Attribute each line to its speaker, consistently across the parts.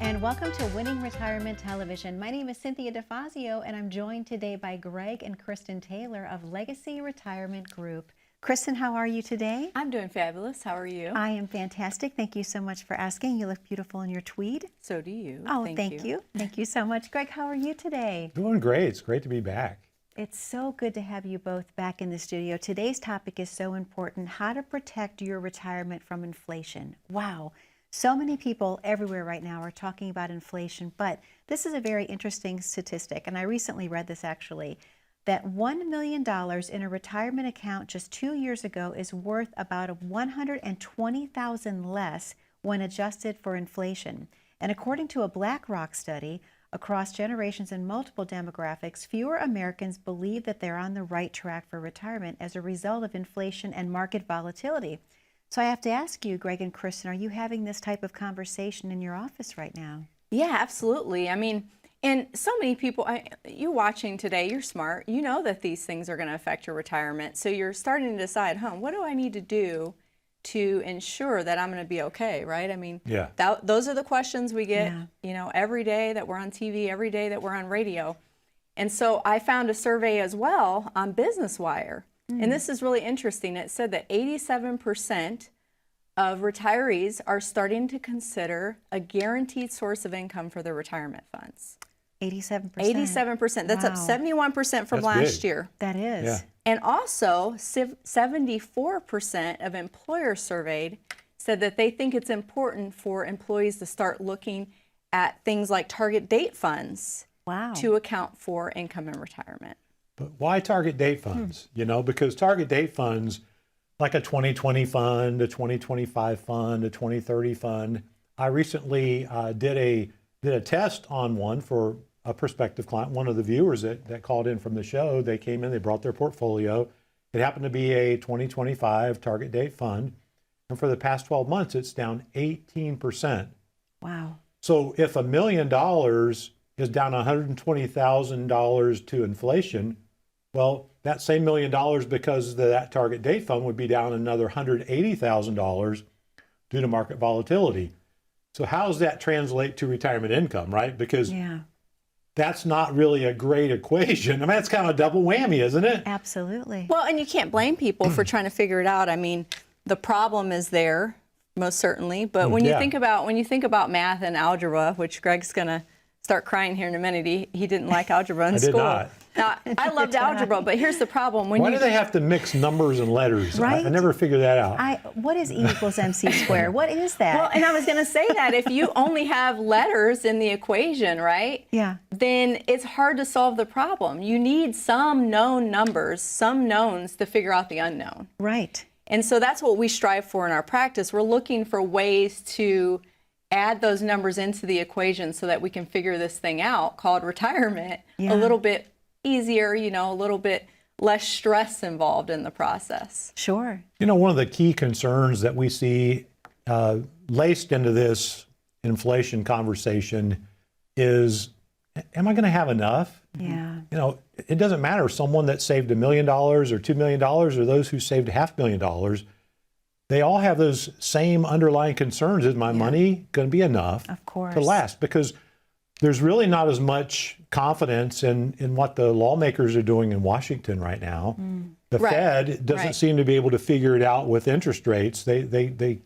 Speaker 1: and welcome to Winning Retirement Television. My name is Cynthia DeFazio, and I'm joined today by Greg and Kristen Taylor of Legacy Retirement Group. Kristen, how are you today?
Speaker 2: I'm doing fabulous. How are you?
Speaker 1: I am fantastic. Thank you so much for asking. You look beautiful in your tweed.
Speaker 2: So do you.
Speaker 1: Oh, thank you. Thank you so much. Greg, how are you today?
Speaker 3: Doing great. It's great to be back.
Speaker 1: It's so good to have you both back in the studio. Today's topic is so important: how to protect your retirement from inflation. Wow. So many people everywhere right now are talking about inflation, but this is a very interesting statistic, and I recently read this actually, that $1 million in a retirement account just 2 years ago is worth about $120,000 less when adjusted for inflation. And according to a BlackRock study, across generations and multiple demographics, fewer Americans believe that they're on the right track for retirement as a result of inflation and market volatility. So I have to ask you, Greg and Kristen, are you having this type of conversation in your office right now?
Speaker 2: Yeah, absolutely. I mean, and so many people, you watching today, you're smart. You know that these things are going to affect your retirement. So you're starting to decide, what do I need to do to ensure that I'm going to be okay, right? I mean,
Speaker 3: Yeah.
Speaker 2: Those are the questions we get, every day that we're on TV, every day that we're on radio. And so I found a survey as well on Business Wire. And this is really interesting. It said that 87% of retirees are starting to consider a guaranteed source of income for their retirement funds.
Speaker 1: 87%?
Speaker 2: 87%. That's up 71% from
Speaker 3: That's
Speaker 2: last
Speaker 3: big.
Speaker 2: year.
Speaker 1: That is.
Speaker 3: Yeah.
Speaker 2: And also, 74% of employers surveyed said that they think it's important for employees to start looking at things like target date funds to account for income in retirement.
Speaker 3: But why target date funds? Because target date funds, like a 2020 fund, a 2025 fund, a 2030 fund. I recently did a test on one for a prospective client. One of the viewers that called in from the show, they came in, they brought their portfolio. It happened to be a 2025 target date fund. And for the past 12 months, it's down 18%.
Speaker 1: Wow.
Speaker 3: So if $1 million is down $120,000 to inflation, well, that same $1 million, because that target date fund would be down another $180,000 due to market volatility. So how does that translate to retirement income, right? Because that's not really a great equation. I mean, it's kind of a double whammy, isn't it?
Speaker 1: Absolutely.
Speaker 2: Well, and you can't blame people for trying to figure it out. I mean, the problem is there, most certainly. But when you think about math and algebra, which Greg's going to start crying here in a minute. He didn't like algebra in school.
Speaker 3: I did not.
Speaker 2: Now, I loved algebra, but here's the problem.
Speaker 3: Why do they have to mix numbers and letters?
Speaker 1: Right?
Speaker 3: I never figured that out.
Speaker 1: What is E equals MC squared? What is that?
Speaker 2: Well, and I was going to say that if you only have letters in the equation, right?
Speaker 1: Yeah.
Speaker 2: Then it's hard to solve the problem. You need some known numbers, some knowns to figure out the unknown.
Speaker 1: Right.
Speaker 2: And so that's what we strive for in our practice. We're looking for ways to add those numbers into the equation so that we can figure this thing out called retirement a little bit easier, a little bit less stress involved in the process.
Speaker 1: Sure.
Speaker 3: One of the key concerns that we see laced into this inflation conversation is, am I going to have enough?
Speaker 1: Yeah.
Speaker 3: It doesn't matter someone that saved $1 million or $2 million or those who saved $500,000. They all have those same underlying concerns. Is my money going to be enough to last? Because there's really not as much confidence in what the lawmakers are doing in Washington right now. The Fed doesn't seem to be able to figure it out with interest rates. They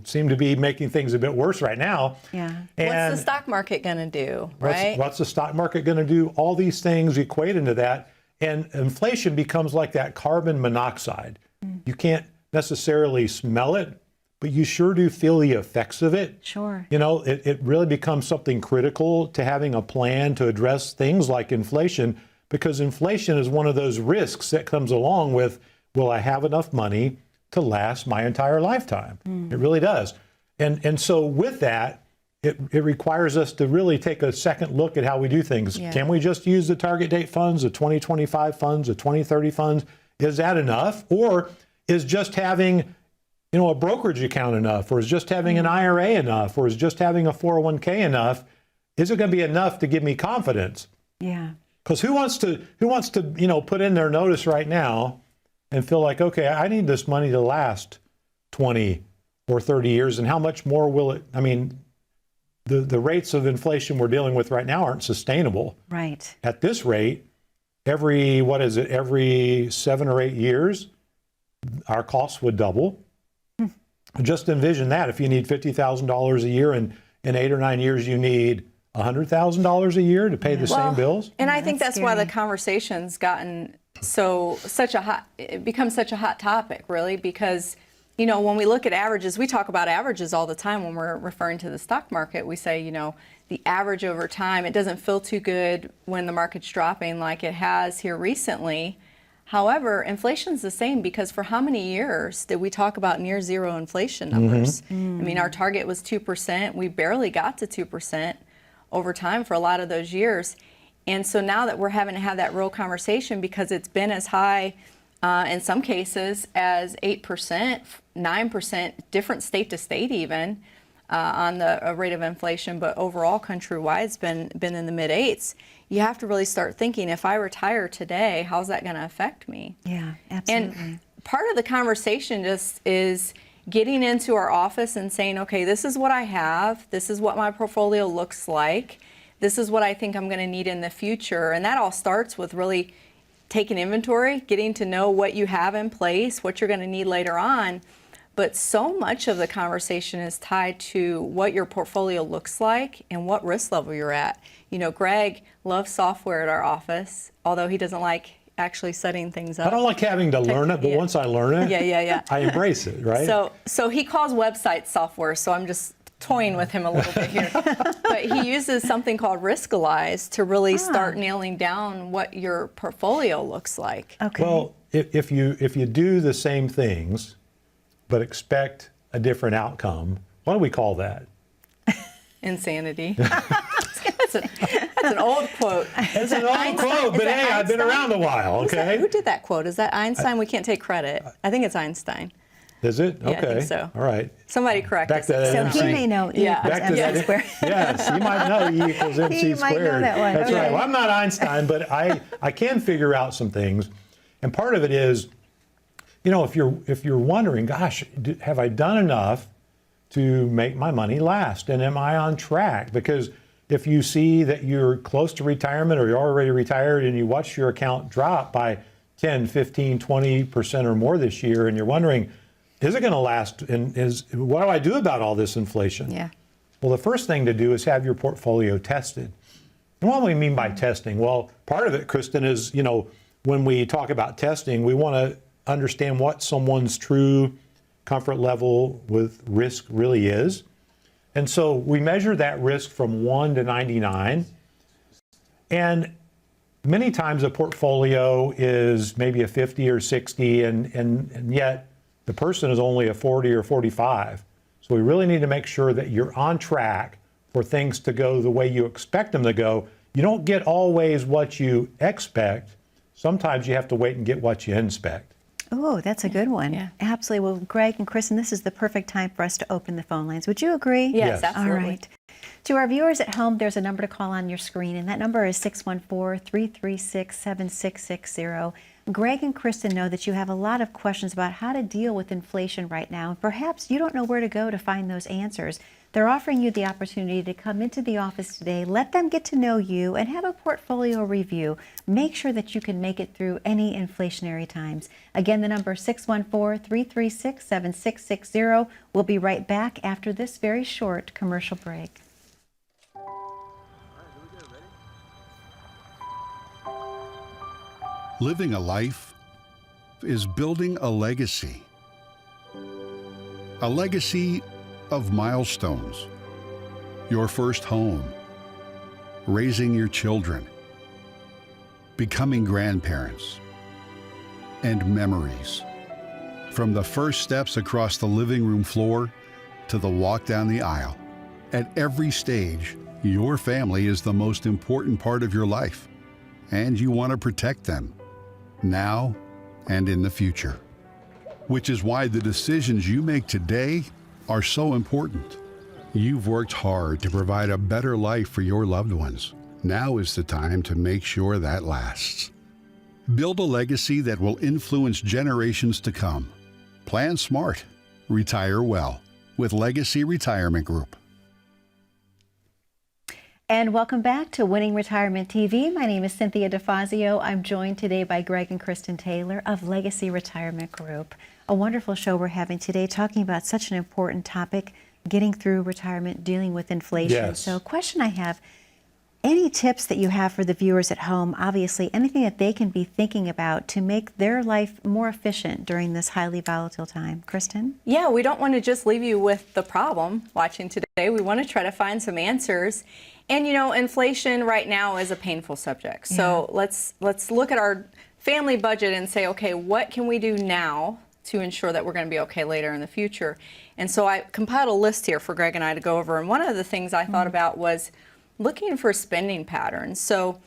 Speaker 3: seem to be making things a bit worse right now.
Speaker 1: Yeah.
Speaker 3: And
Speaker 2: what's the stock market going to do, right?
Speaker 3: What's the stock market going to do? All these things equate into that. And inflation becomes like that carbon monoxide. You can't necessarily smell it, but you sure do feel the effects of it.
Speaker 1: Sure.
Speaker 3: It really becomes something critical to having a plan to address things like inflation, because inflation is one of those risks that comes along with, will I have enough money to last my entire lifetime? It really does. And so with that, it requires us to really take a second look at how we do things. Can we just use the target date funds, the 2025 funds, the 2030 funds? Is that enough? Or is just having, a brokerage account enough? Or is just having an IRA enough? Or is just having a 401k enough? Is it going to be enough to give me confidence?
Speaker 1: Yeah.
Speaker 3: Because who wants to put in their notice right now and feel like, okay, I need this money to last 20 or 30 years, and how much more will it, the rates of inflation we're dealing with right now aren't sustainable.
Speaker 1: Right.
Speaker 3: At this rate, every 7 or 8 years, our costs would double. Just envision that. If you need $50,000 a year, and in 8 or 9 years you need $100,000 a year to pay the same bills.
Speaker 2: And I think
Speaker 1: that's
Speaker 2: that's why the
Speaker 1: scary.
Speaker 2: conversation's gotten it becomes such a hot topic, really, because, you know, when we look at averages, we talk about averages all the time when we're referring to the stock market. We say, you know, the average over time, it doesn't feel too good when the market's dropping like it has here recently. However, inflation's the same, because for how many years did we talk about near zero inflation numbers? I mean, our target was 2%. We barely got to 2% over time for a lot of those years. And so now that we're having to have that real conversation, because it's been as high in some cases as 8%, 9%, different state to state even, on the rate of inflation, but overall countrywide it's been in the mid 8s. You have to really start thinking, if I retire today, how's that going to affect me?
Speaker 1: Yeah, absolutely.
Speaker 2: And part of the conversation just is getting into our office and saying, okay, this is what I have, this is what my portfolio looks like, this is what I think I'm going to need in the future. And that all starts with really taking inventory, getting to know what you have in place, what you're going to need later on. But so much of the conversation is tied to what your portfolio looks like and what risk level you're at. You know, Greg loves software at our office, although he doesn't like actually setting things up.
Speaker 3: I don't like having to learn it, but once I learn it,
Speaker 2: Yeah.
Speaker 3: I embrace it, right?
Speaker 2: So he calls websites software, so I'm just toying with him a little bit here. But he uses something called Riskalyze to really start nailing down what your portfolio looks like.
Speaker 1: Okay.
Speaker 3: Well, if you do the same things, but expect a different outcome, what do we call that?
Speaker 2: Insanity. That's an old quote.
Speaker 3: It's an old quote, but hey, I've been around a while, okay?
Speaker 2: Who did that quote? Is that Einstein? We can't take credit. I think it's Einstein.
Speaker 3: Is it?
Speaker 2: Yeah, I
Speaker 3: Okay.
Speaker 2: think so.
Speaker 3: All right.
Speaker 2: Somebody correct
Speaker 3: Back
Speaker 2: us.
Speaker 3: to that
Speaker 1: So
Speaker 3: MC.
Speaker 1: he may know E
Speaker 2: Yeah.
Speaker 1: equals
Speaker 3: Back to
Speaker 1: MC
Speaker 3: that.
Speaker 1: squared.
Speaker 3: Yes, he might know E equals MC
Speaker 1: He might know
Speaker 3: squared.
Speaker 1: that one.
Speaker 3: That's
Speaker 1: Okay.
Speaker 3: right. Well, I'm not Einstein, but I can figure out some things. And part of it is, you know, if you're wondering, gosh, have I done enough to make my money last? And am I on track? Because if you see that you're close to retirement, or you're already retired, and you watch your account drop by 10, 15, 20% or more this year, and you're wondering, is it going to last? And what do I do about all this inflation?
Speaker 2: Yeah.
Speaker 3: Well, the first thing to do is have your portfolio tested. And what do we mean by testing? Well, part of it, Kristen, is, you know, when we talk about testing, we want to understand what someone's true comfort level with risk really is. And so we measure that risk from 1 to 99. And many times a portfolio is maybe a 50 or 60, and yet the person is only a 40 or 45. So we really need to make sure that you're on track for things to go the way you expect them to go. You don't get always what you expect. Sometimes you have to wait and get what you inspect.
Speaker 1: Oh, that's a good one.
Speaker 2: Yeah.
Speaker 1: Absolutely. Well, Greg and Kristen, this is the perfect time for us to open the phone lines. Would you agree?
Speaker 2: Yes,
Speaker 3: Yes.
Speaker 2: absolutely.
Speaker 1: All right. To our viewers at home, there's a number to call on your screen, and that number is 614-336-7660. Greg and Kristen know that you have a lot of questions about how to deal with inflation right now, and perhaps you don't know where to go to find those answers. They're offering you the opportunity to come into the office today, let them get to know you, and have a portfolio review. Make sure that you can make it through any inflationary times. Again, the number is 614-336-7660. We'll be right back after this very short commercial break.
Speaker 4: Living a life is building a legacy. A legacy of milestones. Your first home. Raising your children. Becoming grandparents. And memories. From the first steps across the living room floor to the walk down the aisle. At every stage, your family is the most important part of your life, and you want to protect them, now and in the future. Which is why the decisions you make today are so important. You've worked hard to provide a better life for your loved ones. Now is the time to make sure that lasts. Build a legacy that will influence generations to come. Plan smart. Retire well with Legacy Retirement Group.
Speaker 1: And welcome back to Winning Retirement TV. My name is Cynthia DeFazio. I'm joined today by Greg and Kristen Taylor of Legacy Retirement Group. A wonderful show we're having today, talking about such an important topic, getting through retirement, dealing with inflation.
Speaker 3: Yes.
Speaker 1: So, a question I have, any tips that you have for the viewers at home, obviously anything that they can be thinking about to make their life more efficient during this highly volatile time? Kristen?
Speaker 2: Yeah, we don't want to just leave you with the problem watching today. We want to try to find some answers. And you know, inflation right now is a painful subject. So let's look at our family budget and say, okay, what can we do now to ensure that we're going to be okay later in the future? And so I compiled a list here for Greg and I to go over. And one of the things I thought about was looking for spending patterns. So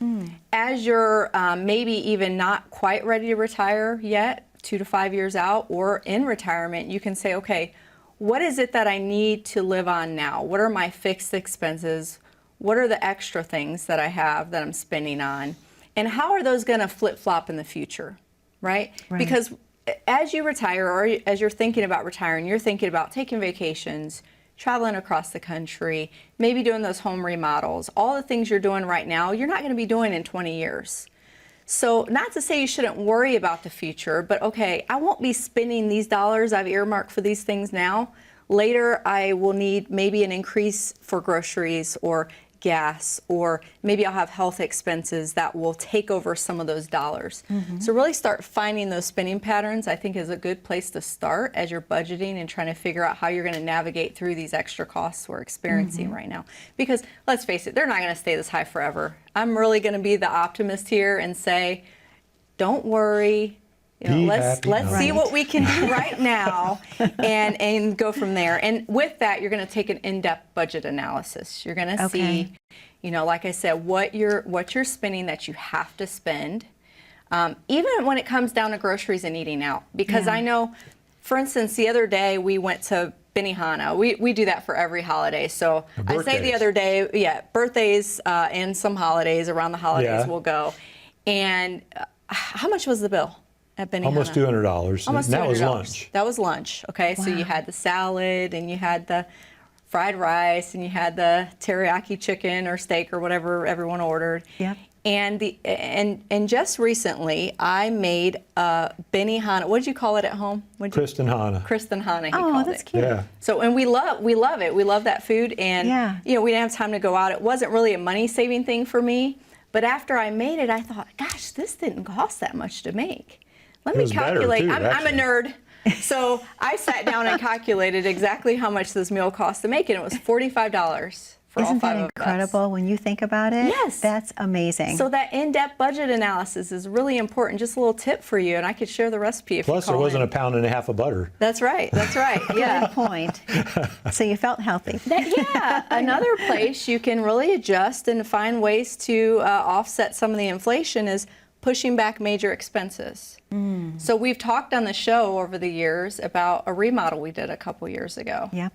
Speaker 2: as you're maybe even not quite ready to retire yet, 2 to 5 years out, or in retirement, you can say, okay, what is it that I need to live on now? What are my fixed expenses? What are the extra things that I have that I'm spending on? And how are those going to flip-flop in the future, right? Because as you retire, or as you're thinking about retiring, you're thinking about taking vacations, traveling across the country, maybe doing those home remodels. All the things you're doing right now, you're not going to be doing in 20 years. So not to say you shouldn't worry about the future, but okay, I won't be spending these dollars I've earmarked for these things now. Later, I will need maybe an increase for groceries or gas, or maybe I'll have health expenses that will take over some of those dollars. So really start finding those spending patterns, I think, is a good place to start as you're budgeting and trying to figure out how you're going to navigate through these extra costs we're experiencing right now. Because let's face it, they're not going to stay this high forever. I'm really going to be the optimist here and say, don't worry. You know, let's see what we can do right now and go from there. And with that, you're going to take an in-depth budget analysis. You're going to see, you know, like I said, what you're spending that you have to spend, even when it comes down to groceries and eating out. Because I know, for instance, the other day we went to Benihana. We do that for every holiday. So I say the other day, birthdays and some holidays, around the holidays we'll go. And how much was the bill at Benihana?
Speaker 3: Almost $200.
Speaker 2: Almost $200.
Speaker 3: That was lunch.
Speaker 2: That was lunch. Okay, so you had the salad, and you had the fried rice, and you had the teriyaki chicken or steak or whatever everyone ordered.
Speaker 1: Yep.
Speaker 2: And just recently, I made a Benihana. What did you call it at home?
Speaker 3: Kristen Hana.
Speaker 2: Kristen Hana. He
Speaker 1: Oh,
Speaker 2: called
Speaker 1: that's
Speaker 2: it.
Speaker 1: cute.
Speaker 3: Yeah.
Speaker 2: So, and we love it. We love that food, and you know, we didn't have time to go out. It wasn't really a money-saving thing for me, but after I made it, I thought, gosh, this didn't cost that much to make. Let me calculate. I'm a nerd. So I sat down and calculated exactly how much this meal cost to make, and it was $45 for all 5 of us.
Speaker 1: Isn't that incredible when you think about it?
Speaker 2: Yes.
Speaker 1: That's amazing.
Speaker 2: So that in-depth budget analysis is really important. Just a little tip for you, and I could share the recipe if
Speaker 3: Plus,
Speaker 2: you call
Speaker 3: there wasn't
Speaker 2: in.
Speaker 3: a pound and a half of butter.
Speaker 2: That's right. That's right. Yeah.
Speaker 1: Good point. So you felt healthy.
Speaker 2: Another place you can really adjust and find ways to offset some of the inflation is pushing back major expenses. So we've talked on the show over the years about a remodel we did a couple years ago.
Speaker 1: Yeah.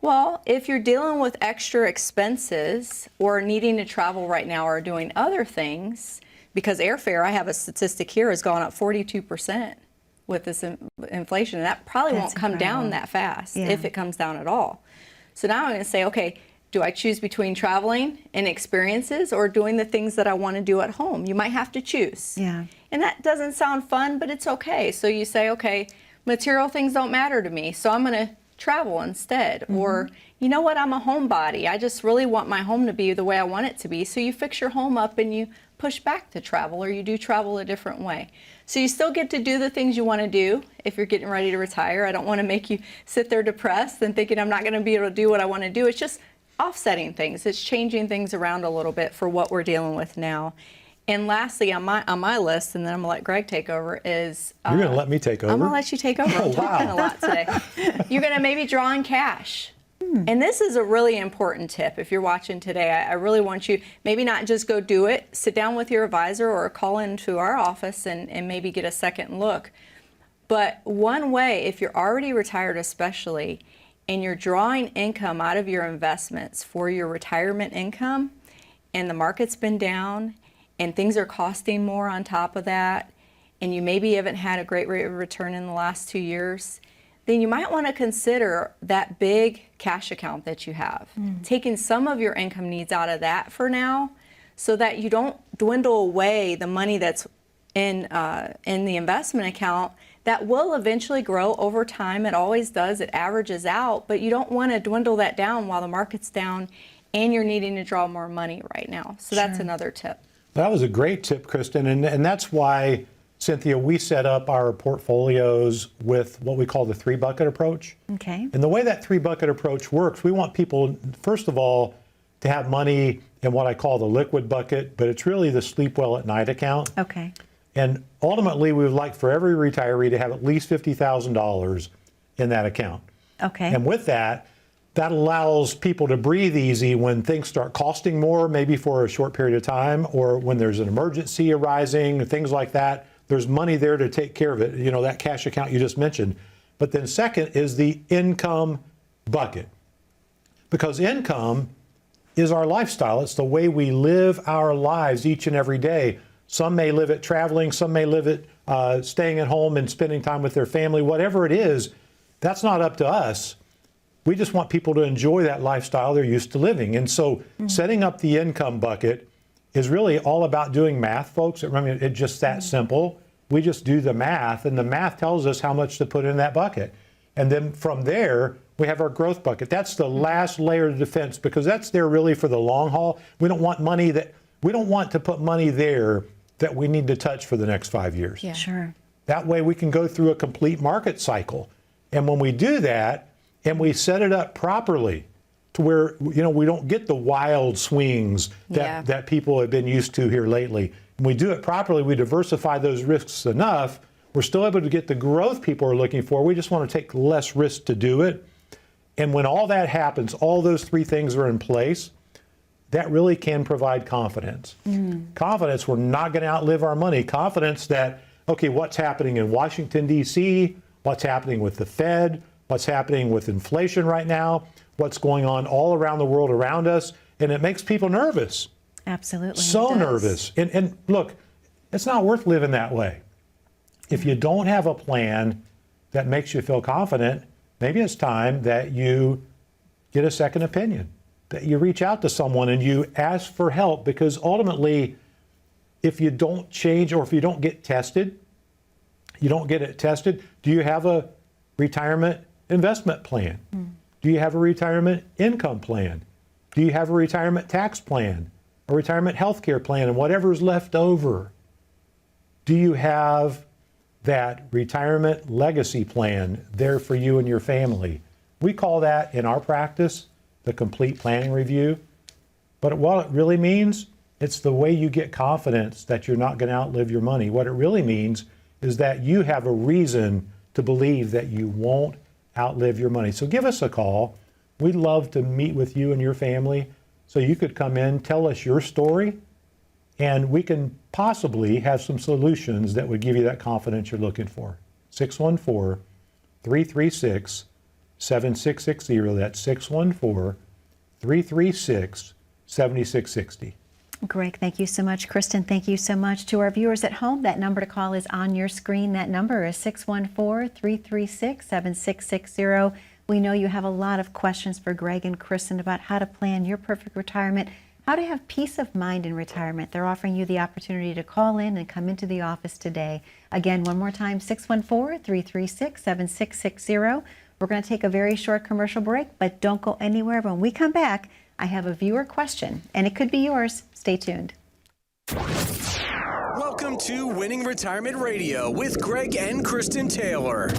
Speaker 2: Well, if you're dealing with extra expenses or needing to travel right now or doing other things, because airfare, I have a statistic here, has gone up 42% with this inflation, and that probably won't come down that fast, if it comes down at all. So now I'm going to say, okay, do I choose between traveling and experiences or doing the things that I want to do at home? You might have to choose.
Speaker 1: Yeah.
Speaker 2: And that doesn't sound fun, but it's okay. So you say, okay, material things don't matter to me, so I'm going to travel instead. Or, you know what, I'm a homebody. I just really want my home to be the way I want it to be. So you fix your home up and you push back to travel, or you do travel a different way. So you still get to do the things you want to do if you're getting ready to retire. I don't want to make you sit there depressed and thinking I'm not going to be able to do what I want to do. It's just offsetting things. It's changing things around a little bit for what we're dealing with now. And lastly, on my list, and then I'm gonna let Greg take over, is
Speaker 3: You're gonna let me take over?
Speaker 2: I'm gonna let you take over. I'm talking a lot today. You're gonna maybe draw in cash. And this is a really important tip. If you're watching today, I really want you, maybe not just go do it, sit down with your advisor or call into our office and maybe get a second look. But one way, if you're already retired especially, and you're drawing income out of your investments for your retirement income, and the market's been down, and things are costing more on top of that, and you maybe haven't had a great rate of return in the last 2 years, then you might want to consider that big cash account that you have, taking some of your income needs out of that for now, so that you don't dwindle away the money that's in the investment account that will eventually grow over time. It always does. It averages out, but you don't want to dwindle that down while the market's down and you're needing to draw more money right now. So that's another tip.
Speaker 3: That was a great tip, Kristen, and that's why, Cynthia, we set up our portfolios with what we call the 3-bucket approach.
Speaker 1: Okay.
Speaker 3: And the way that 3-bucket approach works, we want people, first of all, to have money in what I call the liquid bucket, but it's really the sleep well at night account.
Speaker 1: Okay.
Speaker 3: And ultimately, we would like for every retiree to have at least $50,000 in that account.
Speaker 1: Okay.
Speaker 3: And with that, that allows people to breathe easy when things start costing more, maybe for a short period of time, or when there's an emergency arising, things like that. There's money there to take care of it, you know, that cash account you just mentioned. But then second is the income bucket. Because income is our lifestyle. It's the way we live our lives each and every day. Some may live it traveling, some may live it staying at home and spending time with their family. Whatever it is, that's not up to us. We just want people to enjoy that lifestyle they're used to living. And so setting up the income bucket is really all about doing math, folks. I mean, it's just that simple. We just do the math, and the math tells us how much to put in that bucket. And then from there, we have our growth bucket. That's the last layer of defense, because that's there really for the long haul. We don't want to put money there that we need to touch for the next 5 years.
Speaker 2: Yeah.
Speaker 1: Sure.
Speaker 3: That way we can go through a complete market cycle. And when we do that, and we set it up properly to where, you know, we don't get the wild swings that people have been used to here lately. When we do it properly, we diversify those risks enough, we're still able to get the growth people are looking for. We just want to take less risk to do it. And when all that happens, all those 3 things are in place, that really can provide confidence. Confidence we're not going to outlive our money. Confidence that, okay, what's happening in Washington, D.C., what's happening with the Fed, what's happening with inflation right now, what's going on all around the world around us, and it makes people nervous.
Speaker 1: Absolutely.
Speaker 3: So nervous. And look, it's not worth living that way. If you don't have a plan that makes you feel confident, maybe it's time that you get a second opinion, that you reach out to someone and you ask for help, because ultimately, if you don't change or if you don't get tested, you don't get it tested, do you have a retirement investment plan? Do you have a retirement income plan? Do you have a retirement tax plan, a retirement health care plan, and whatever's left over? Do you have that retirement legacy plan there for you and your family? We call that in our practice the complete planning review. But what it really means, it's the way you get confidence that you're not going to outlive your money. What it really means is that you have a reason to believe that you won't outlive your money. So give us a call. We'd love to meet with you and your family so you could come in, tell us your story, and we can possibly have some solutions that would give you that confidence you're looking for. 614-336-7660. That's 614-336-7660.
Speaker 1: Greg, thank you so much. Kristen, thank you so much. To our viewers at home, that number to call is on your screen. That number is 614-336-7660. We know you have a lot of questions for Greg and Kristen about how to plan your perfect retirement, how to have peace of mind in retirement. They're offering you the opportunity to call in and come into the office today. Again, one more time, 614-336-7660. We're going to take a very short commercial break, but don't go anywhere. When we come back, I have a viewer question, and it could be yours. Stay tuned.
Speaker 5: Welcome to Winning Retirement Radio with Greg and Kristen Taylor.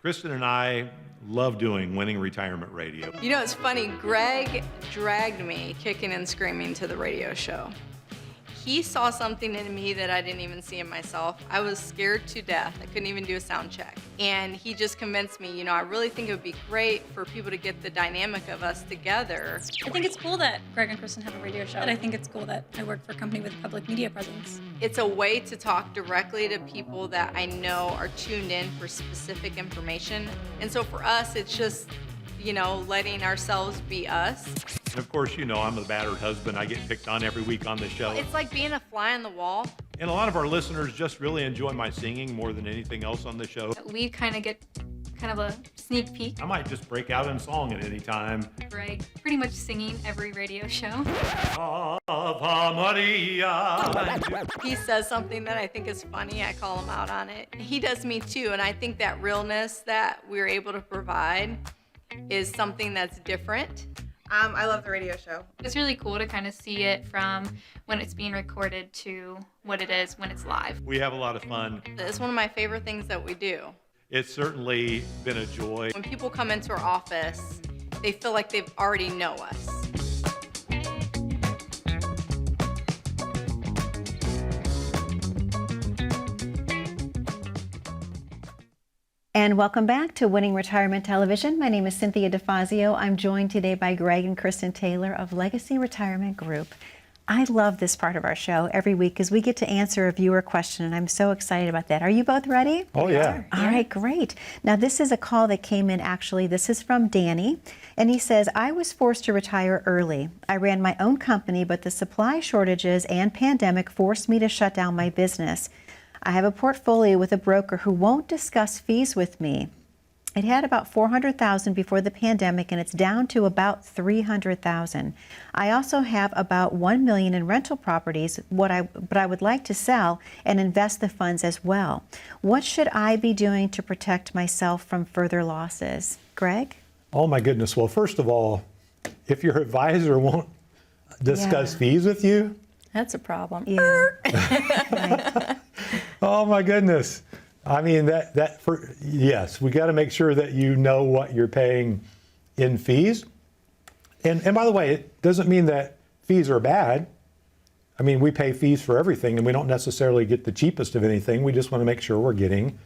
Speaker 3: Kristen and I love doing Winning Retirement Radio.
Speaker 2: You know, it's funny. Greg dragged me kicking and screaming to the radio show. He saw something in me that I didn't even see in myself. I was scared to death. I couldn't even do a sound check. And he just convinced me, you know, I really think it would be great for people to get the dynamic of us together.
Speaker 6: I think it's cool that Greg and Kristen have a radio show. And I think it's cool that I work for a company with a public media presence.
Speaker 2: It's a way to talk directly to people that I know are tuned in for specific information. And so for us, it's just, you know, letting ourselves be us.
Speaker 3: And of course, you know, I'm a battered husband. I get picked on every week on the show.
Speaker 2: It's like being a fly on the wall
Speaker 3: And a lot of our listeners just really enjoy my singing more than anything else on the show.
Speaker 6: We kind of get kind of a sneak peek.
Speaker 3: I might just break out in song at any time.
Speaker 6: Greg pretty much singing every radio show.
Speaker 3: Ave Maria.
Speaker 2: He says something that I think is funny. I call him out on it. He does me too, and I think that realness that we're able to provide is something that's different.
Speaker 7: I love the radio show.
Speaker 6: It's really cool to kind of see it from when it's being recorded to what it is when it's live.
Speaker 3: We have a lot of fun.
Speaker 2: It's one of my favorite things that we do.
Speaker 3: It's certainly been a joy.
Speaker 2: When people come into our office, they feel like they already know us.
Speaker 1: And welcome back to Winning Retirement Television. My name is Cynthia DeFazio. I'm joined today by Greg and Kristen Taylor of Legacy Retirement Group. I love this part of our show every week because we get to answer a viewer question, and I'm so excited about that. Are you both ready?
Speaker 3: Oh, yeah.
Speaker 1: All right, great. Now, this is a call that came in, actually. This is from Danny, and he says, I was forced to retire early. I ran my own company, but the supply shortages and pandemic forced me to shut down my business. I have a portfolio with a broker who won't discuss fees with me. It had about $400,000 before the pandemic, and it's down to about $300,000. I also have about $1 million in rental properties, but I would like to sell and invest the funds as well. What should I be doing to protect myself from further losses? Greg?
Speaker 3: Oh, my goodness. Well, first of all, if your advisor won't discuss fees with you,
Speaker 2: That's a problem.
Speaker 1: Yeah. Right.
Speaker 3: oh, my goodness. I mean, yes, we got to make sure that you know what you're paying in fees. And by the way, it doesn't mean that fees are bad. I mean, we pay fees for everything, and we don't necessarily get the cheapest of anything. We just want to make sure we're getting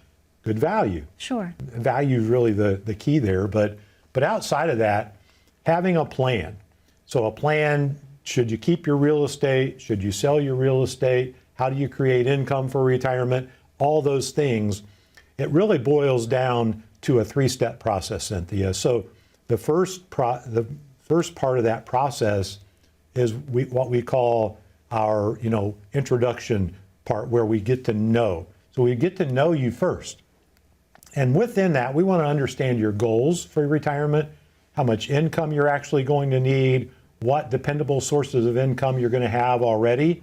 Speaker 3: good value.
Speaker 1: Sure.
Speaker 3: Value is really the key there. But outside of that, having a plan. So a plan, should you keep your real estate? Should you sell your real estate? How do you create income for retirement? All those things. It really boils down to a three-step process, Cynthia. So the first part of that process is what we call our introduction part, where we get to know. So we get to know you first. And within that, we want to understand your goals for retirement, how much income you're actually going to need, what dependable sources of income you're going to have already.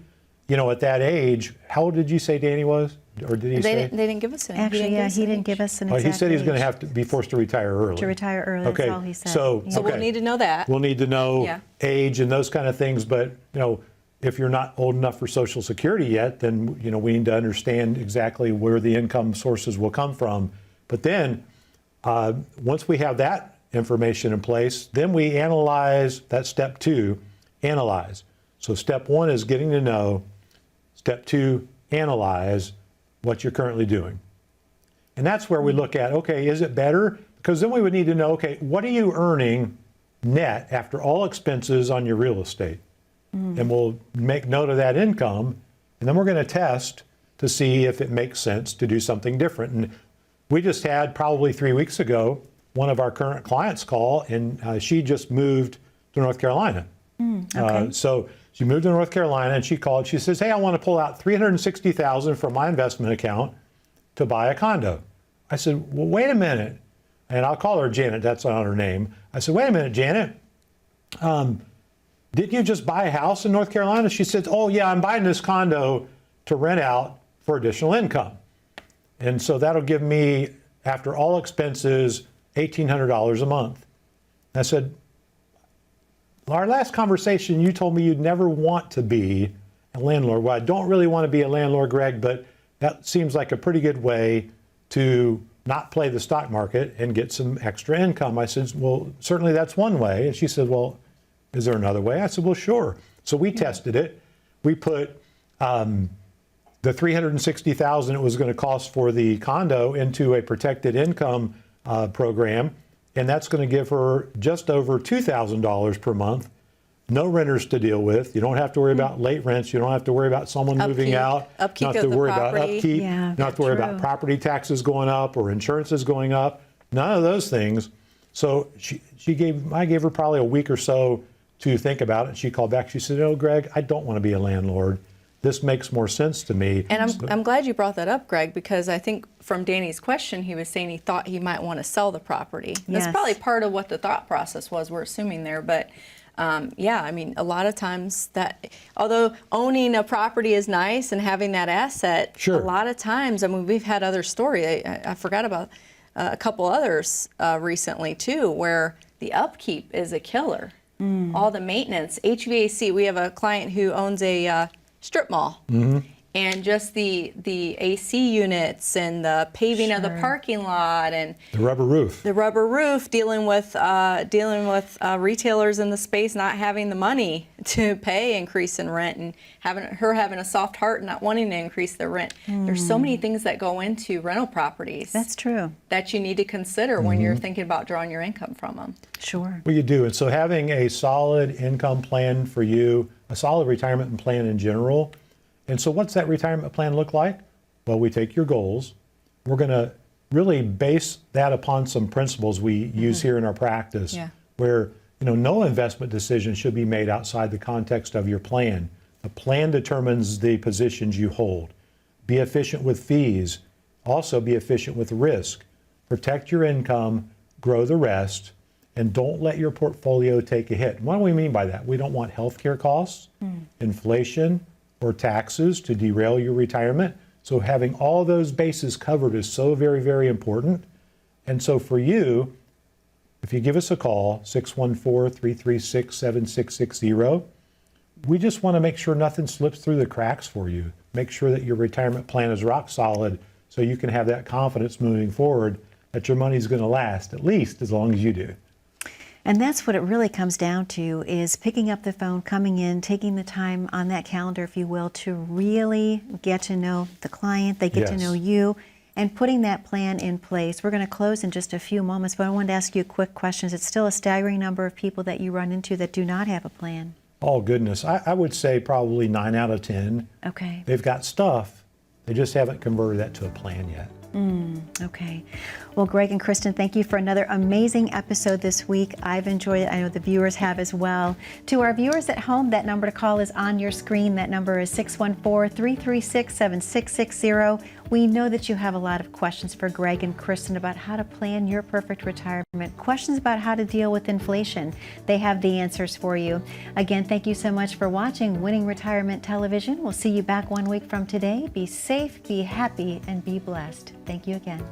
Speaker 3: At that age, how old did you say Danny was? Or did he say?
Speaker 2: They didn't give us an
Speaker 1: Actually, yeah, he didn't give us an exact
Speaker 3: He said he's going to
Speaker 1: age.
Speaker 3: have to be forced to retire early.
Speaker 1: To retire early,
Speaker 3: Okay,
Speaker 1: that's all he said.
Speaker 3: so
Speaker 1: Yeah.
Speaker 2: We'll need to know that.
Speaker 3: We'll need to know
Speaker 2: Yeah.
Speaker 3: age and those kind of things. But if you're not old enough for Social Security yet, then we need to understand exactly where the income sources will come from. But then, once we have that information in place, then we analyze. That's step 2, analyze. So step 1 is getting to know. Step 2, analyze what you're currently doing. And that's where we look at, okay, is it better? Because then we would need to know, okay, what are you earning net after all expenses on your real estate? And we'll make note of that income, and then we're going to test to see if it makes sense to do something different. And we just had, probably 3 weeks ago, one of our current clients call, and she just moved to North Carolina.
Speaker 1: Okay.
Speaker 3: So she moved to North Carolina, and she called. She says, hey, I want to pull out $360,000 from my investment account to buy a condo. I said, well, wait a minute. And I'll call her Janet. That's not her name. I said, wait a minute, Janet. Didn't you just buy a house in North Carolina? She said, oh, yeah, I'm buying this condo to rent out for additional income. And so that'll give me, after all expenses, $1,800 a month. I said, our last conversation, you told me you'd never want to be a landlord. Well, I don't really want to be a landlord, Greg, but that seems like a pretty good way to not play the stock market and get some extra income. I said, well, certainly that's one way. And she said, well, is there another way? I said, well, sure. So we tested it. We put the $360,000 it was going to cost for the condo into a protected income program. And that's going to give her just over $2,000 per month. No renters to deal with. You don't have to worry about late rents. You don't have to worry about someone moving out.
Speaker 2: Upkeep
Speaker 3: not
Speaker 2: of
Speaker 3: to
Speaker 2: the
Speaker 3: worry
Speaker 2: property.
Speaker 3: about upkeep.
Speaker 1: Yeah,
Speaker 3: not to worry about
Speaker 1: true.
Speaker 3: property taxes going up or insurances going up. None of those things. So I gave her probably a week or so to think about it. She called back. She said, "Oh, Greg, I don't want to be a landlord. this makes more sense to me.
Speaker 2: And I'm glad you brought that up, Greg, because I think from Danny's question, he was saying he thought he might want to sell the property.
Speaker 1: Yes.
Speaker 2: That's probably part of what the thought process was, we're assuming there. But yeah, I mean, a lot of times that, although owning a property is nice and having that asset,
Speaker 3: Sure.
Speaker 2: a lot of times, I mean, we've had other stories. I forgot about a couple others recently too, where the upkeep is a killer. All the maintenance, HVAC. We have a client who owns a strip mall, and just the AC units and the paving of the parking lot and
Speaker 3: The rubber roof.
Speaker 2: the rubber roof, dealing with retailers in the space not having the money to pay increase in rent, and having a soft heart and not wanting to increase the rent. There's so many things that go into rental properties.
Speaker 1: That's true.
Speaker 2: that you need to consider when you're thinking about drawing your income from them.
Speaker 1: Sure.
Speaker 3: Well, you do. And so having a solid income plan for you, a solid retirement plan in general. And so what's that retirement plan look like? Well, we take your goals. We're going to really base that upon some principles we use here in our practice,
Speaker 2: Yeah.
Speaker 3: where no investment decision should be made outside the context of your plan. The plan determines the positions you hold. Be efficient with fees. Also be efficient with risk. Protect your income, grow the rest, and don't let your portfolio take a hit. What do we mean by that? We don't want healthcare costs, inflation, or taxes to derail your retirement. So having all those bases covered is so very, very important. And so for you, if you give us a call, 614-336-7660, we just want to make sure nothing slips through the cracks for you. Make sure that your retirement plan is rock solid so you can have that confidence moving forward that your money's going to last at least as long as you do.
Speaker 1: And that's what it really comes down to, is picking up the phone, coming in, taking the time on that calendar, if you will, to really get to know the client, they get to
Speaker 3: Yes.
Speaker 1: know you, and putting that plan in place. We're going to close in just a few moments, but I wanted to ask you quick questions. It's still a staggering number of people that you run into that do not have a plan.
Speaker 3: Oh, goodness. I would say probably 9 out of 10.
Speaker 1: Okay.
Speaker 3: They've got stuff, they just haven't converted that to a plan yet.
Speaker 1: Okay. Well, Greg and Kristen, thank you for another amazing episode this week. I've enjoyed it. I know the viewers have as well. To our viewers at home, that number to call is on your screen. That number is 614-336-7660. We know that you have a lot of questions for Greg and Kristen about how to plan your perfect retirement, questions about how to deal with inflation. They have the answers for you. Again, thank you so much for watching Winning Retirement Television. We'll see you back 1 week from today. Be safe, be happy, and be blessed. Thank you again.